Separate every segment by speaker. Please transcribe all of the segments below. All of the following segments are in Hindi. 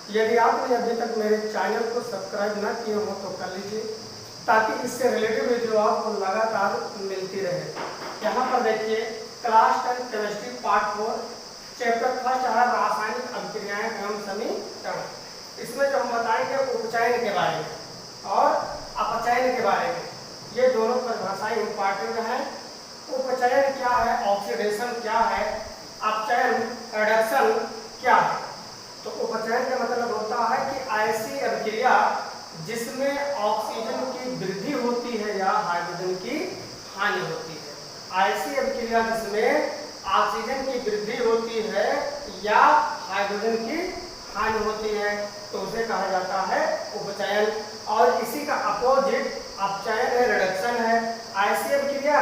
Speaker 1: यदि आपने अभी तक मेरे चैनल को सब्सक्राइब न किए हो तो कर लीजिए, ताकि इससे रिलेटेड वीडियो आपको लगातार मिलती रहे। यहाँ पर देखिए class 10 chemistry part 4 chapter first है रासायनिक अभिक्रियाएं एवं समीकरण। इसमें जो हम बताएंगे उपचयन के बारे में और अपचयन के बारे में, ये दोनों परिभाषाएं इंपॉर्टेंट हैं। उपचयन क्या है, ऑक्सीडेशन क्या है, अपचयन रिडक्शन क्या है। तो उपचयन का मतलब होता है कि ऐसी अभिक्रिया जिसमें ऑक्सीजन की वृद्धि होती है या हाइड्रोजन की हानि होती है। ऐसी अभिक्रिया जिसमें ऑक्सीजन की वृद्धि होती है या हाइड्रोजन की हानि होती है तो उसे कहा जाता है उपचयन। और इसी का अपोजिट अपचयन है, रिडक्शन है। ऐसी अभिक्रिया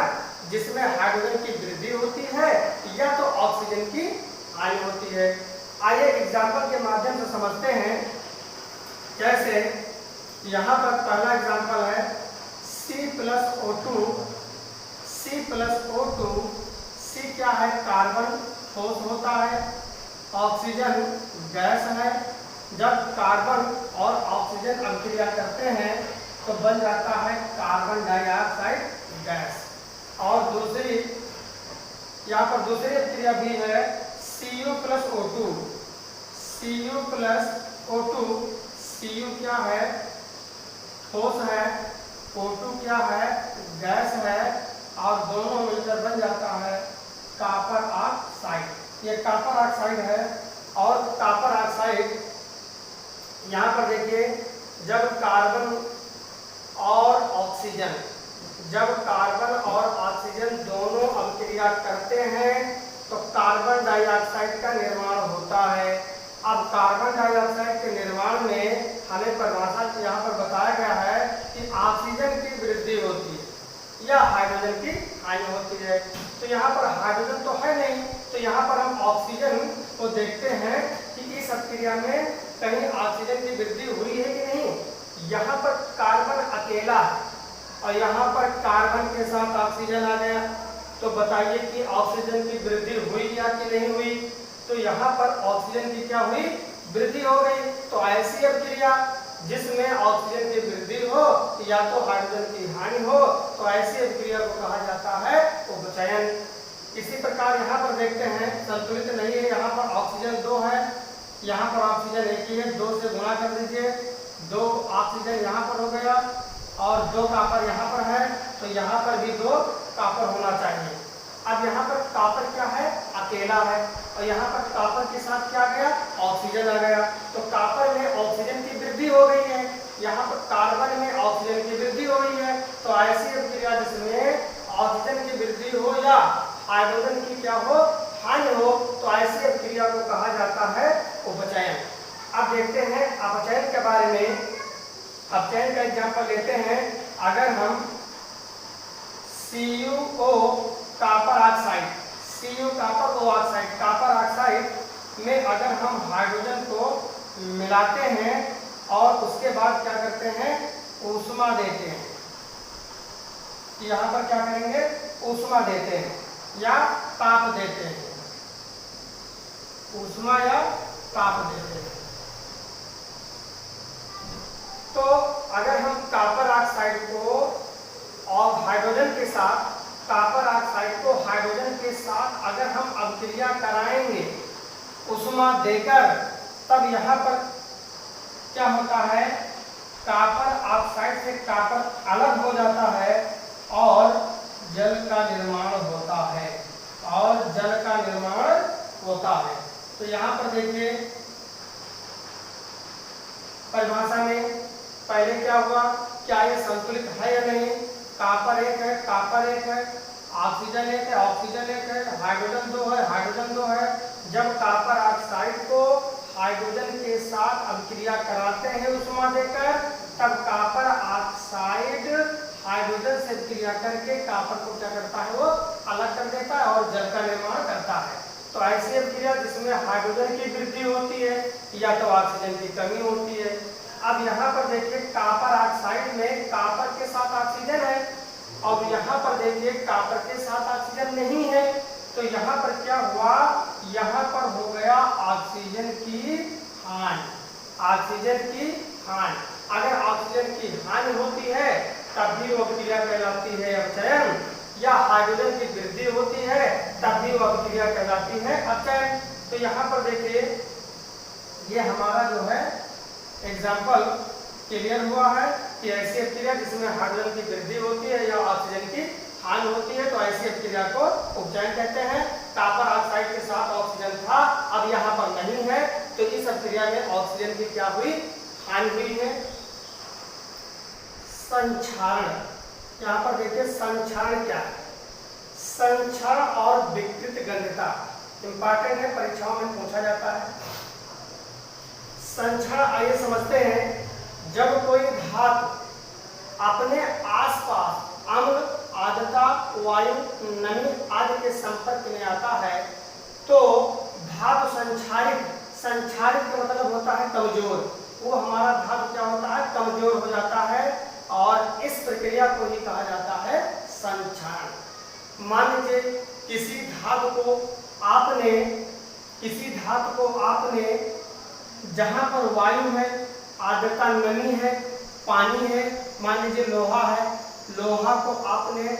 Speaker 1: जिसमें हाइड्रोजन की वृद्धि होती है या तो ऑक्सीजन की हानि होती है। आइए एग्जाम्पल के माध्यम से समझते हैं। जैसे यहाँ पर पहला एग्जाम्पल है C+O2। C+O2, C क्या है, कार्बन ठोस होता है, ऑक्सीजन गैस है। जब कार्बन और ऑक्सीजन अभिक्रिया करते हैं तो बन जाता है कार्बन डाइऑक्साइड गैस। और दूसरी यहाँ पर दूसरी अभिक्रिया भी है Cu+O2। Cu+O2, Cu क्या है, ठोस है, O2 क्या है, गैस है, और दोनों मिलकर बन जाता है कॉपर ऑक्साइड। ये कॉपर ऑक्साइड है। और कॉपर ऑक्साइड यहाँ पर देखिए जब कार्बन और ऑक्सीजन दोनों अभिक्रिया करते हैं तो कार्बन डाइऑक्साइड का निर्माण होता है। अब कार्बन डाइऑक्साइड के निर्माण में हमें परिभाषा यहाँ पर बताया गया है कि ऑक्सीजन की वृद्धि होती है या हाइड्रोजन की हानि होती है। तो यहाँ पर हाइड्रोजन तो है नहीं, तो यहाँ पर हम ऑक्सीजन को देखते हैं कि इस अभिक्रिया में कहीं ऑक्सीजन की वृद्धि हुई है कि नहीं। यहाँ पर कार्बन अकेला है और यहाँ पर कार्बन के साथ ऑक्सीजन आ गया, तो बताइए कि ऑक्सीजन की वृद्धि हुई या कि नहीं हुई। तो यहाँ पर ऑक्सीजन की क्या हुई, वृद्धि हो गई। तो ऐसी अभिक्रिया जिसमें ऑक्सीजन की वृद्धि हो या तो हाइड्रोजन की हानि हो तो ऐसी अभिक्रिया को कहा जाता है उपचयन। इसी प्रकार यहाँ पर देखते हैं संतुलित नहीं है, यहाँ पर ऑक्सीजन 2 है, यहाँ पर ऑक्सीजन 1 ही है, 2 से गुणा कर दीजिए, 2 ऑक्सीजन यहाँ पर हो गया और 2 कॉपर यहाँ पर है, तो यहाँ पर भी 2 कॉपर होना चाहिए। अब यहाँ पर कॉपर क्या है, अकेला है, और यहाँ पर कॉपर के साथ क्या गया, ऑक्सीजन आ गया, तो कॉपर में ऑक्सीजन की वृद्धि हो गई है, यहाँ पर कार्बन में ऑक्सीजन की वृद्धि हो गई है। तो ऐसी अभिक्रिया जिसमें ऑक्सीजन की वृद्धि हो या हाइड्रोजन की क्या हो, हानि हो, तो ऐसी अभिक्रिया को कहा जाता है उपचयन। अब देखते हैं अपचयन के बारे में। अपचयन का एग्जाम्पल लेते हैं। अगर हम CuO copper oxide, Cu copper O oxide, copper oxide में अगर हम हाइड्रोजन को मिलाते हैं और उसके बाद क्या करते हैं, ऊष्मा देते हैं। यहाँ पर क्या करेंगे, ऊष्मा देते हैं या ताप देते हैं, ऊष्मा या ताप देते हैं। तो अगर हम कॉपर ऑक्साइड को और हाइड्रोजन के साथ, कॉपर ऑक्साइड को हाइड्रोजन के साथ अगर हम अभिक्रिया कराएंगे ऊष्मा देकर, तब यहाँ पर क्या होता है, कॉपर ऑक्साइड से कॉपर अलग हो जाता है और जल का निर्माण होता है, तो यहाँ पर देखिए परिभाषा में पहले क्या हुआ, क्या ये संतुलित है या नहीं। कॉपर 1 है, कॉपर 1 है, ऑक्सीजन 1 है, ऑक्सीजन 1 है, हाइड्रोजन 2 है, हाइड्रोजन 2 है। जब कॉपर ऑक्साइड को हाइड्रोजन के साथ अभिक्रिया कराते हैं ऊष्मा देकर, तब कॉपर ऑक्साइड हाइड्रोजन से क्रिया करके कॉपर को क्या करता है, वो अलग कर देता है और जल का निर्माण करता है। तो ऐसी अभिक्रिया जिसमें हाइड्रोजन की वृद्धि होती है या तो ऑक्सीजन की कमी होती है। अब यहाँ पर देखिए कॉपर ऑक्साइड में कॉपर के साथ ऑक्सीजन है, और यहाँ पर देखिए कॉपर के साथ ऑक्सीजन नहीं है, तो यहाँ पर क्या हुआ, यहाँ पर हो गया ऑक्सीजन की हानि। ऑक्सीजन की हानि। अगर ऑक्सीजन की हानि होती है तब भी वो अभिक्रिया कहलाती है अपचयन, या हाइड्रोजन की वृद्धि होती है तब भी वो अभिक्रिया कहलाती है अपचयन। तो यहाँ पर देखिए ये हमारा जो है एग्जाम्पल क्लियर हुआ है कि ऐसी अभिक्रिया जिसमें हाइड्रोजन की वृद्धि होती है या ऑक्सीजन की हानि होती है तो ऐसी अभिक्रिया को उपचयन कहते हैं। कॉपर ऑक्साइड के साथ ऑक्सीजन था, अब यहाँ पर नहीं है, तो इस अभिक्रिया में ऑक्सीजन की क्या हुई, हानि हुई है। संक्षारण, यहाँ पर देखिए संक्षारण क्या है। संक्षारण और विकृत गंधता इंपॉर्टेंट है, परीक्षाओं में पूछा जाता है। संक्षारण आइए समझते हैं। जब कोई धातु अपने आसपास अम्ल, आर्द्रता, वायु, नमी आदि के संपर्क में आता है तो धातु संक्षारित, संक्षारित का मतलब होता है कमजोर, वो हमारा धातु क्या होता है, कमजोर हो जाता है और इस प्रक्रिया को ही कहा जाता है संक्षारण। मान लीजिए किसी धातु को आपने जहां पर वायु है, आर्द्रता, नमी है, पानी है, मान लीजिए लोहा है, लोहा को आपने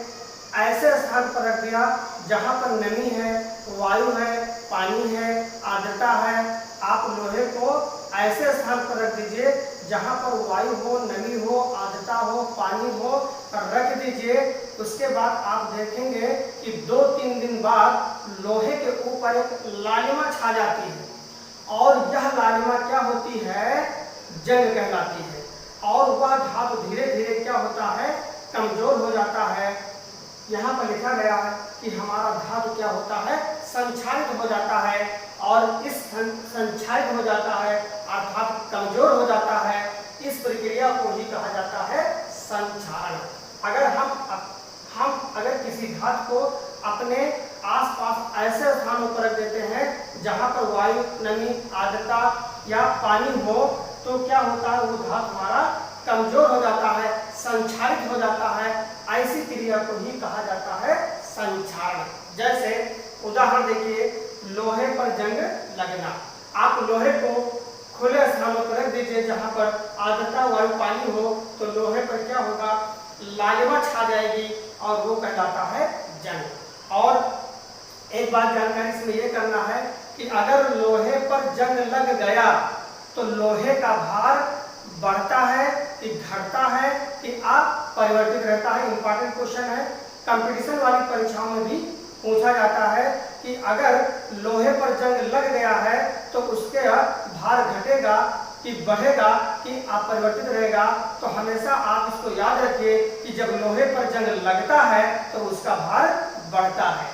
Speaker 1: ऐसे स्थान पर रख दिया जहां पर नमी है, वायु है, पानी है, आर्द्रता है। आप लोहे को ऐसे स्थान पर रख दीजिए जहां पर वायु हो, नमी हो, आर्द्रता हो, पानी हो, रख दीजिए। उसके बाद आप देखेंगे कि 2-3 दिन बाद लोहे के ऊपर एक लालिमा छा जाती है और यह लालिमा क्या होती है, जंग कहलाती है और वह धातु धीरे धीरे क्या होता है, कमजोर हो जाता है। यहाँ पर लिखा गया है कि हमारा धातु क्या होता है, संक्षारित हो जाता है और इस संक्षारित हो जाता है अर्थात कमजोर हो जाता है। इस प्रक्रिया को ही कहा जाता है संक्षारण। अगर किसी धातु को अपने आसपास ऐसे स्थानों पर रख देते हैं जहां पर वायु, नमी, आर्द्रता या पानी हो तो क्या होता है, वो धातु हमारा कमजोर हो जाता है, संक्षारित हो जाता है। ऐसी क्रिया को ही कहा जाता है संक्षारण। जैसे उदाहरण देखिए, लोहे पर जंग लगना। आप लोहे को खुले स्थानों पर रख दीजिए जहां पर आर्द्रता, वायु, पानी हो तो लोहे पर क्या होगा, लालिमा छा जाएगी और वो कहलाता है जंग। और एक बात जानकारी इसमें ये करना है कि अगर लोहे पर जंग लग गया तो लोहे का भार बढ़ता है कि घटता है कि अपरिवर्तित रहता है। इंपॉर्टेंट क्वेश्चन है, कंपटीशन वाली परीक्षाओं में भी पूछा जाता है कि अगर लोहे पर जंग लग गया है तो उसके भार घटेगा कि बढ़ेगा कि अपरिवर्तित रहेगा। तो हमेशा आप इसको याद रखिए कि जब लोहे पर जंग लगता है तो उसका भार बढ़ता है।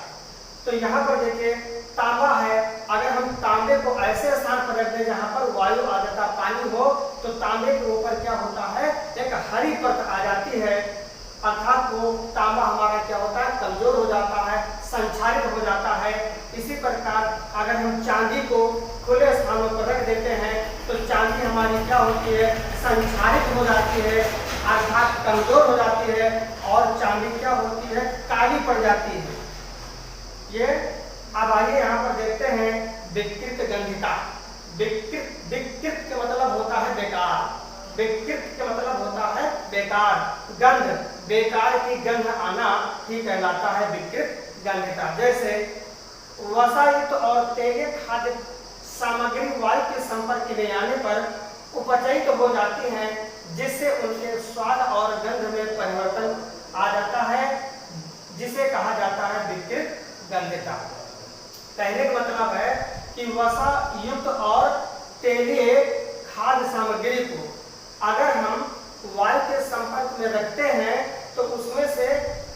Speaker 1: तो यहाँ पर देखिए तांबा है, अगर हम तांबे को ऐसे स्थान पर रख दें जहाँ पर वायु, आर्द्रता, पानी हो तो तांबे के ऊपर क्या होता है, एक हरी परत आ जाती है अर्थात वो तांबा हमारा क्या होता है, कमजोर हो जाता है, संक्षारित हो जाता है। इसी प्रकार अगर हम चांदी को खुले स्थानों पर रख देते हैं तो चांदी हमारी क्या होती है, संक्षारित हो जाती है अर्थात कमजोर हो जाती है और चांदी क्या होती है, काली पड़ जाती है। ये अब आइए यहाँ पर देखते हैं विकृत गंधिता। विकृत का मतलब होता है बेकार, विकृत का मतलब होता है बेकार, गंध, बेकार की गंध आना ही कहलाता है विकृत गंधिता। जैसे वसायुक्त और तेलीय खाद्य सामग्री वायु के संपर्क में आने पर उपचयित हो जाती हैं जिससे उनके स्वाद और गंध में परिवर्तन आ जाता है, जिसे कहा जाता है विकृत गंधिता। कहने का मतलब है कि वसा युक्त और तेलीय खाद्य सामग्री को अगर हम वायु के संपर्क में रखते हैं तो उसमें से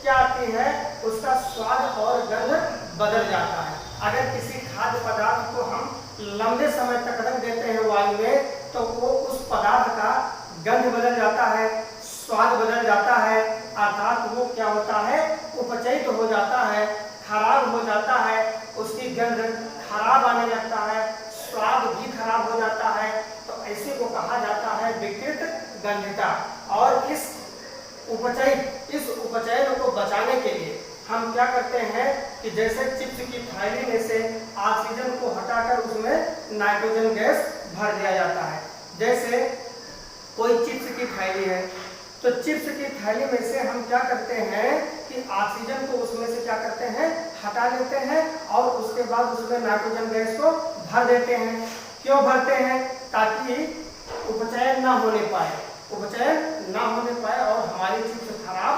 Speaker 1: क्या आती है, उसका स्वाद और गंध बदल जाता है। अगर किसी खाद्य पदार्थ को हम लंबे समय तक रख देते हैं वायु में तो वो उस पदार्थ का गंध बदल जाता है, स्वाद बदल जाता है अर्थात वो क्या होता है, उपचयित हो जाता है, खराब हो जाता है, उसकी गंध खराब आने लगता है, स्वाद भी खराब हो जाता है। तो ऐसे को कहा जाता है विकृत गंधिता। और इस उपचयन को बचाने के लिए हम क्या करते हैं कि जैसे चिप्स की थैली में से ऑक्सीजन को हटाकर उसमें नाइट्रोजन गैस भर दिया जाता है। जैसे कोई चिप्स की थैली है, तो चिप्स की थैली में से हम क्या करते हैं कि ऑक्सीजन को उसमें से क्या करते हैं, हटा लेते हैं और उसके बाद उसमें नाइट्रोजन गैस को भर देते हैं। क्यों भरते हैं? ताकि उपचयन ना होने पाए, उपचयन ना होने पाए और हमारी चिप्स खराब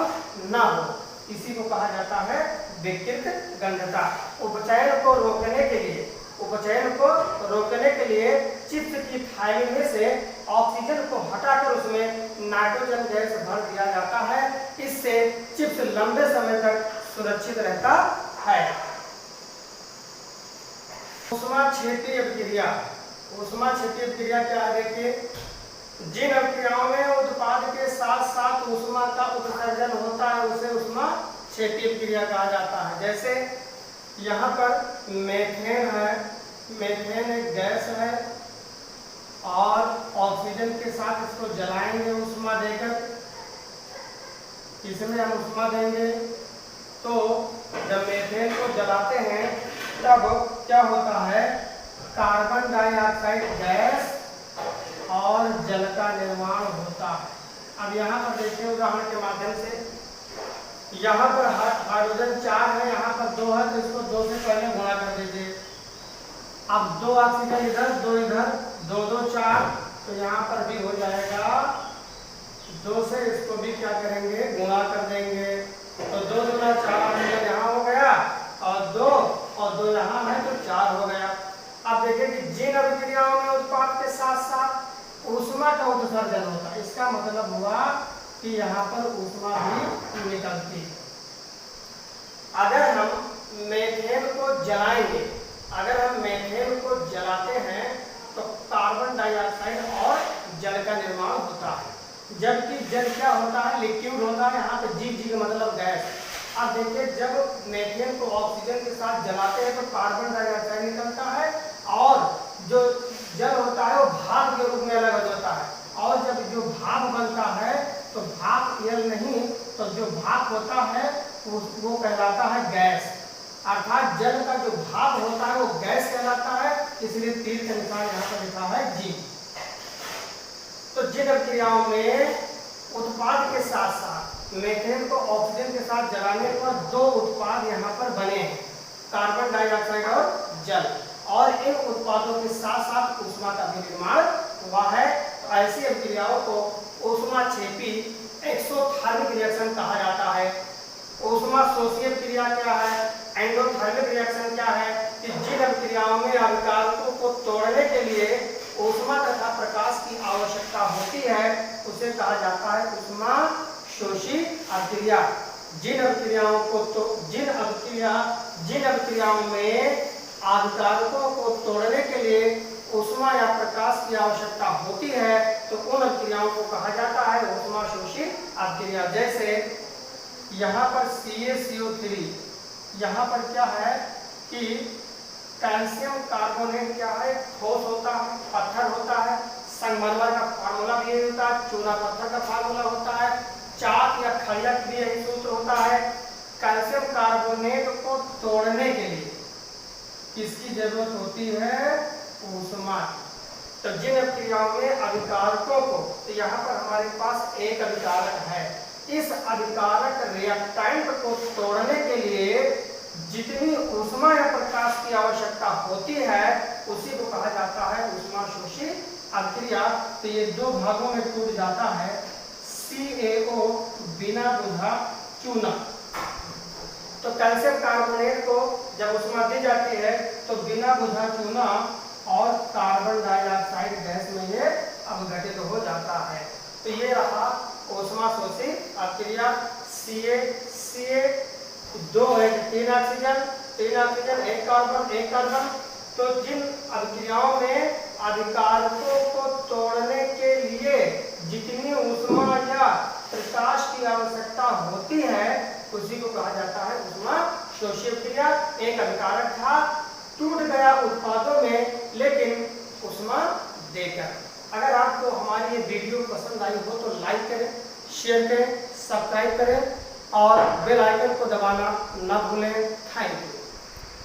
Speaker 1: ना हो। इसी को कहा जाता है विकृत गंधता। उपचयन को रोकने के लिए, उपचयन को रोकने के लिए चिप्स की थैली में से ऑक्सीजन को हटाकर उसमें नाइट्रोजन गैस भर दिया जाता है। इससे चिप्स लंबे समय तक सुरक्षित रहता है। ऊष्माक्षेपी अभिक्रिया, ऊष्माक्षेपी अभिक्रिया क्या है? देखिए, जिन अभिक्रियाओं में उत्पाद के साथ साथ ऊष्मा का उत्सर्जन होता है उसे ऊष्माक्षेपी अभिक्रिया कहा जाता है। जैसे यहाँ पर मेथेन है, मेथेन एक गैस है और ऑक्सीजन के साथ इसको जलाएंगे ऊष्मा देकर, इसमें हम ऊष्मा देंगे तो जब मेथेन को जलाते हैं तब क्या होता है, कार्बन डाइऑक्साइड गैस और जल का निर्माण होता है। अब यहाँ पर देखिए उदाहरण के माध्यम से, यहाँ पर हाइड्रोजन 4 है, यहाँ पर 2 है, तो इसको 2 से पहले गुणा कर दीजिए। अब 2 ऑक्सीजन इधर, 2 इधर, 2 2 4, तो यहाँ पर भी हो जाएगा 2 से इसको भी क्या करेंगे, गुणा कर देंगे। तो 2 दूना 4 ऑक्सीजन यहाँ हो गया और 2 यहाँ है तो 4 हो गया। अब देखिए कि जिन अभिक्रियाओं में उत्पाद के साथ साथ ऊष्मा का उत्सर्जन होता है, इसका मतलब हुआ कि यहाँ पर ऊष्मा भी निकलती है। अगर हम मेथेन को जलाएंगे, अगर हम मेथेन को जलाते हैं तो कार्बन डाइऑक्साइड और जल का निर्माण होता है, जबकि जल क्या होता है, लिक्विड होता है। यहाँ पे जी का मतलब गैस। अब देखिए जब मेथेन को ऑक्सीजन के साथ जलाते हैं तो कार्बन डाइऑक्साइड निकलता है और जो जल होता है वो भाप के रूप में अलग हो जाता है, और जब जो भाप बनता है तो भाप जल नहीं, तो जो भाप होता है वो कहलाता है गैस। अर्थात जल का जो भाप होता है वो गैस कहलाता है, इसलिए तीर के अनुसार यहाँ पर लिखा है जी। तो जिन अभिक्रियाओं में उत्पाद के साथ साथ मेथेन को ऑक्सीजन के साथ जलाने पर 2 उत्पाद यहाँ पर बने हैं, कार्बन डाइऑक्साइड और जल, और इन उत्पादों के साथ साथ ऊष्मा का भी निर्माण हुआ है। तो ऐसी अभिक्रियाओं को ऊष्माक्षेपी एक्सोथर्मिक रिएक्शन कहा जाता है। ऊष्मा शोषी अभिक्रिया क्या है, एंडोथर्मिक रिएक्शन क्या है, कि जिन अभिक्रियाओं में अभिकारकों को तोड़ने के लिए ऊष्मा तथा प्रकाश की आवश्यकता होती है उसे कहा जाता है ऊष्मा शोषी अभिक्रिया। जिन अभिक्रियाओं में अभिकारकों को तोड़ने के लिए ऊष्मा या प्रकाश की आवश्यकता होती है तो उन अभिक्रियाओं को कहा जाता है ऊष्मा शोषी अभिक्रिया। जैसे यहाँ पर CaCO3, यहाँ पर क्या है कि कैल्शियम कार्बोनेट क्या है, ठोस होता है, पत्थर होता है। संगमरमर का फार्मूला भी यही होता है, चूना पत्थर का फार्मूला होता है, चाक या खड़िया भी यही सूत्र होता है। कैल्शियम कार्बोनेट को तोड़ने के लिए किसकी जरूरत होती है, ऊष्मा की। तो जिन अभिक्रियाओं में अभिकारकों को, तो यहाँ पर हमारे पास एक अभिकारक है, इस अभिकारक रिएक्टेंट को तोड़ने के लिए जितनी ऊष्मा या प्रकाश की आवश्यकता होती है उसी को कहा जाता है ऊष्मा शोषी अभिक्रिया। तो ये 2 भागों में टूट जाता है, CaO बिना बुझा चूना। तो कैल्शियम कार्बोनेट को जब ऊष्मा दी जाती है तो बिना बुझा चूना और कार्बन डाइऑक्साइड गैस में ये अपघटित हो जाता है। तो ये रहा ऊष्मा शोषी अभिक्रिया। Ca 2 है, 3 ऑक्सीजन, 1 कार्बन। तो जिन अभिक्रियाओं में अभिकारकों को तोड़ने के लिए जितनी ऊष्मा या प्रकाश की आवश्यकता होती है उसी को कहा जाता है ऊष्मा शोषी अभिक्रिया। एक अभिकारक था, टूट गया उत्पादों में लेकिन ऊष्मा देकर। अगर आपको हमारी ये वीडियो पसंद आई हो तो लाइक करें, शेयर करें, सब्सक्राइब करें और बेल आइकन को दबाना ना भूलें। Thank you.